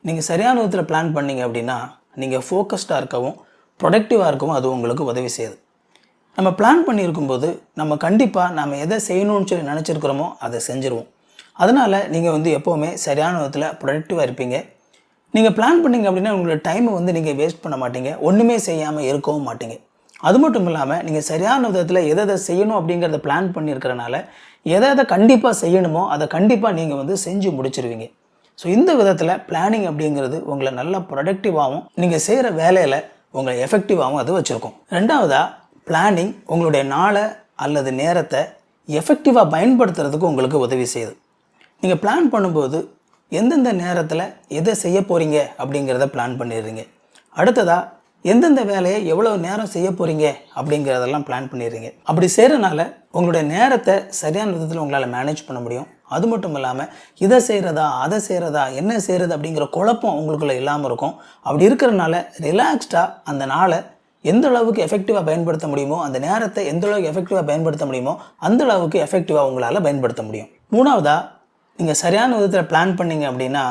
நீங்கள் சரியான விதத்தில் பிளான் பண்ணிங்க அப்படின்னா நீங்கள் ஃபோக்கஸ்டாக இருக்கவும் ப்ரொடக்டிவாக இருக்கவும் அது உங்களுக்கு உதவி செய்யுது. நம்ம பிளான் பண்ணியிருக்கும்போது நம்ம கண்டிப்பாக நம்ம எதை செய்யணும்னு சொல்லி நினச்சிருக்கிறோமோ அதை செஞ்சுருவோம். அதனால் நீங்கள் எப்போவுமே சரியான விதத்தில் ப்ரொடக்டிவாக இருப்பீங்க. நீங்கள் பிளான் பண்ணிங்க அப்படின்னா உங்களோட டைமை நீங்கள் வேஸ்ட் பண்ண மாட்டீங்க, ஒன்றுமே செய்யாமல் இருக்கவும் மாட்டீங்க. அது மட்டும் இல்லாமல் நீங்கள் சரியான விதத்தில் எதை செய்யணும் அப்படிங்கிறத பிளான் பண்ணியிருக்கிறனால எதை கண்டிப்பாக செய்யணுமோ அதை கண்டிப்பாக நீங்கள் செஞ்சு முடிச்சிருவீங்க. ஸோ இந்த விதத்தில் பிளானிங் அப்படிங்கிறது உங்களை நல்ல ப்ரொடக்டிவாகவும் நீங்கள் செய்கிற வேலையில் உங்களை எஃபெக்டிவாகவும் அது வச்சுருக்கும். ரெண்டாவதாக, பிளானிங் உங்களுடைய நாளை அல்லது நேரத்தை எஃபெக்டிவாக பயன்படுத்துறதுக்கு உங்களுக்கு உதவி செய்யுது. நீங்கள் பிளான் பண்ணும்போது எந்தெந்த நேரத்தில் எதை செய்ய போகிறீங்க அப்படிங்கிறத பிளான் பண்ணிடுறீங்க. அடுத்ததாக, எந்தெந்த வேலையை எவ்வளோ நேரம் செய்ய போகிறீங்க அப்படிங்கிறதெல்லாம் பிளான் பண்ணிடுறீங்க. அப்படி செய்கிறனால உங்களுடைய நேரத்தை சரியான விதத்தில் உங்களால் மேனேஜ் பண்ண முடியும். அது மட்டும் இல்லாமல் இதை செய்கிறதா அதை செய்கிறதா என்ன செய்கிறது அப்படிங்கிற குழப்பம் உங்களுக்குள்ளே இல்லாமல் இருக்கும். அப்படி இருக்கிறனால ரிலாக்ஸ்டாக அந்த நாளை எந்த அளவுக்கு எஃபெக்டிவாக பயன்படுத்த முடியுமோ, அந்த நேரத்தை எந்த அளவுக்கு எஃபெக்டிவாக பயன்படுத்த முடியுமோ அந்த அளவுக்கு எஃபெக்டிவாக உங்களால் பயன்படுத்த முடியும். மூணாவதாக, நீங்கள் சரியான விதத்தில் பிளான் பண்ணிங்க அப்படின்னா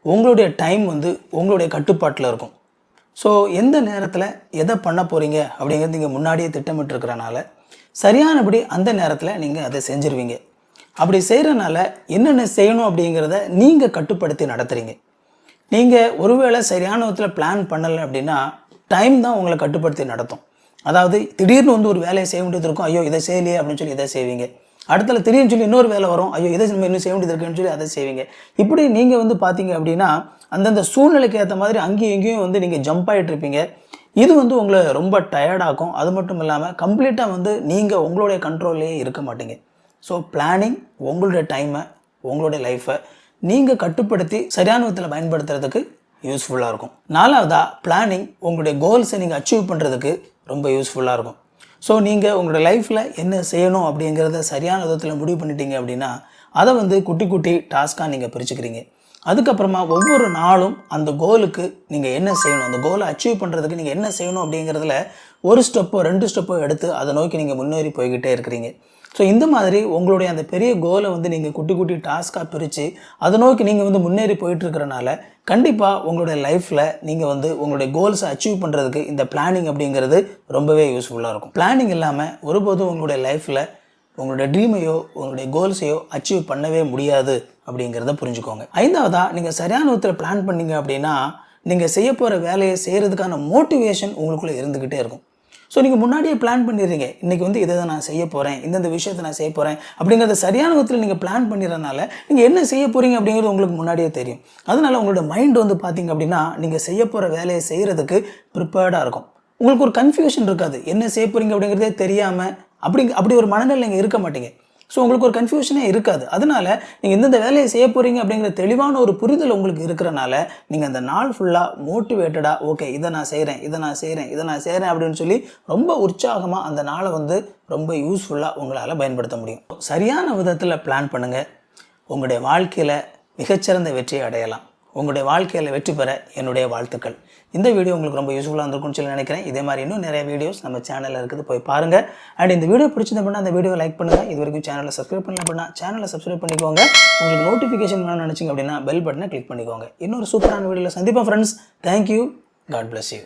உங்களுடைய டைம் உங்களுடைய கட்டுப்பாட்டில் இருக்கும். ஸோ எந்த நேரத்தில் எதை பண்ண போகிறீங்க அப்படிங்கிறது நீங்கள் முன்னாடியே திட்டமிட்டுருக்கிறனால சரியானபடி அந்த நேரத்தில் நீங்கள் அதை செஞ்சுருவீங்க. அப்படி செய்கிறனால என்னென்ன செய்யணும் அப்படிங்கிறத நீங்கள் கட்டுப்படுத்தி நடத்துகிறீங்க. நீங்கள் ஒருவேளை சரியான விதத்தில் பிளான் பண்ணலை அப்படின்னா டைம் தான் உங்களை கட்டுப்படுத்தி நடத்தும். அதாவது திடீர்னு ஒரு வேலையை செய்ய வேண்டியது இருக்கும், ஐயோ இதை செய்யலையே அப்படின்னு சொல்லி இதை செய்வீங்க. அடுத்தல திடீர்னு சொல்லி இன்னொரு வேலை வரும், ஐயோ இதை நம்ம இன்னும் செய்ய வேண்டியது இருக்குன்னு சொல்லி அதை செய்வீங்க. இப்படி நீங்கள் பார்த்தீங்க அப்படின்னா அந்தந்த சூழ்நிலைக்கு ஏற்ற மாதிரி அங்கேயும் இங்கேயும் நீங்கள் ஜம்ப் ஆகிட்டு இருப்பீங்க. இது உங்களை ரொம்ப டயர்டாகும். அது மட்டும் இல்லாமல் கம்ப்ளீட்டாக நீங்கள் உங்களுடைய கண்ட்ரோல்லையே இருக்க மாட்டீங்க. ஸோ பிளானிங் உங்களுடைய டைமை உங்களுடைய லைஃப்பை நீங்கள் கட்டுப்படுத்தி சரியான விதத்தில் பயன்படுத்துறதுக்கு யூஸ்ஃபுல்லாக இருக்கும். நாலாவதாக, பிளானிங் உங்களுடைய கோல்ஸை நீங்கள் அச்சீவ் பண்ணுறதுக்கு ரொம்ப யூஸ்ஃபுல்லாக இருக்கும். ஸோ நீங்கள் உங்களுடைய லைஃப்பில் என்ன செய்யணும் அப்படிங்கிறத சரியான விதத்தில் முடிவு பண்ணிட்டீங்க அப்படின்னா அதை குட்டி குட்டி டாஸ்க்காக நீங்கள் பிரிச்சுக்கிறீங்க. அதுக்கப்புறமா ஒவ்வொரு நாளும் அந்த கோலுக்கு நீங்கள் என்ன செய்யணும், அந்த கோலை அச்சீவ் பண்ணுறதுக்கு நீங்கள் என்ன செய்யணும் அப்படிங்கிறதுல ஒரு ஸ்டெப்போ 2 ஸ்டெப்போ எடுத்து அதை நோக்கி நீங்கள் முன்னேறி போய்கிட்டே இருக்கிறீங்க. ஸோ இந்த மாதிரி உங்களுடைய அந்த பெரிய கோலை நீங்கள் குட்டி குட்டி டாஸ்க்காக பிரித்து அதை நோக்கி நீங்கள் முன்னேறி போயிட்டுருக்கிறனால கண்டிப்பாக உங்களுடைய லைஃப்பில் நீங்கள் உங்களுடைய கோல்ஸை அச்சீவ் பண்ணுறதுக்கு இந்த பிளானிங் அப்படிங்கிறது ரொம்பவே யூஸ்ஃபுல்லாக இருக்கும். பிளானிங் இல்லாமல் ஒருபோதும் உங்களுடைய லைஃப்பில் உங்களுடைய ட்ரீமையோ உங்களுடைய கோல்ஸையோ அச்சீவ் பண்ணவே முடியாது அப்படிங்கிறத புரிஞ்சுக்கோங்க. ஐந்தாவதாக, நீங்கள் சரியான விதத்தில் பிளான் பண்ணிங்க அப்படின்னா நீங்கள் செய்ய போகிற வேலையை செய்கிறதுக்கான மோட்டிவேஷன் உங்களுக்குள்ளே இருந்துக்கிட்டே இருக்கும். ஸோ நீங்கள் முன்னாடியே பிளான் பண்ணிடுறீங்க, இன்றைக்கி இதை தான் நான் செய்ய போகிறேன், இந்தந்த விஷயத்தை நான் செய்ய போகிறேன் அப்படிங்கிறத சரியான விதத்தில் நீங்கள் பிளான் பண்ணிடுறதுனால நீங்கள் என்ன செய்ய போகிறீங்க அப்படிங்கிறது உங்களுக்கு முன்னாடியே தெரியும். அதனால் உங்களோட மைண்ட் பார்த்திங்க அப்படின்னா நீங்கள் செய்ய போகிற வேலையை செய்கிறதுக்கு ப்ரிப்பேர்டாக இருக்கும். உங்களுக்கு ஒரு கன்ஃபியூஷன் இருக்காது, என்ன செய்ய போகிறீங்க அப்படிங்கிறதே தெரியாமல் அப்படி ஒரு மனநிலை நீங்கள் இருக்க மாட்டீங்க. ஸோ உங்களுக்கு ஒரு கன்ஃபியூஷனே இருக்காது. அதனால் நீங்கள் இந்தந்த வேலையை செய்ய போகிறீங்க அப்படிங்கிற தெளிவான ஒரு புரிதல் உங்களுக்கு இருக்கிறனால நீங்கள் அந்த நாள் ஃபுல்லாக மோட்டிவேட்டடாக ஓகே இதை நான் செய்கிறேன் அப்படின்னு சொல்லி ரொம்ப உற்சாகமாக அந்த நாளை ரொம்ப யூஸ்ஃபுல்லாக உங்களால் பயன்படுத்த முடியும். சரியான விதத்தில் பிளான் பண்ணுங்கள், உங்களுடைய வாழ்க்கையில் மிகச்சிறந்த வெற்றியை அடையலாம். உங்களுடைய வாழ்க்கையில் வெற்றி பெற என்னுடைய வாழ்த்துக்கள். இந்த வீடியோ உங்களுக்கு ரொம்ப யூஸ்ஃபுல்லாக இருந்திருக்கும்னு சொல்லி நினைக்கிறேன். இதே மாதிரி இன்னும் நிறைய வீடியோஸ் நம்ம சேனலில் இருக்குது, போய் பாருங்கள். அண்ட் இந்த வீடியோ பிடிச்சது அப்படின்னா அந்த வீடியோ லைக் பண்ணுங்கள். இது வரைக்கும் சேனலை சப்ஸ்கிரைப் பண்ணல அப்படின்னா சேனலை சப்ஸ்கிரைப் பண்ணிக்கோங்க. உங்களுக்கு நோட்டிஃபிகேஷன் வேணும்னு நினச்சிங்க அப்படின்னா பெல் பட்டனை கிளிக் பண்ணிக்கோங்க. இன்னொரு சூப்பரான வீடியோவில் சந்திப்போம் friends. Thank you. God bless you.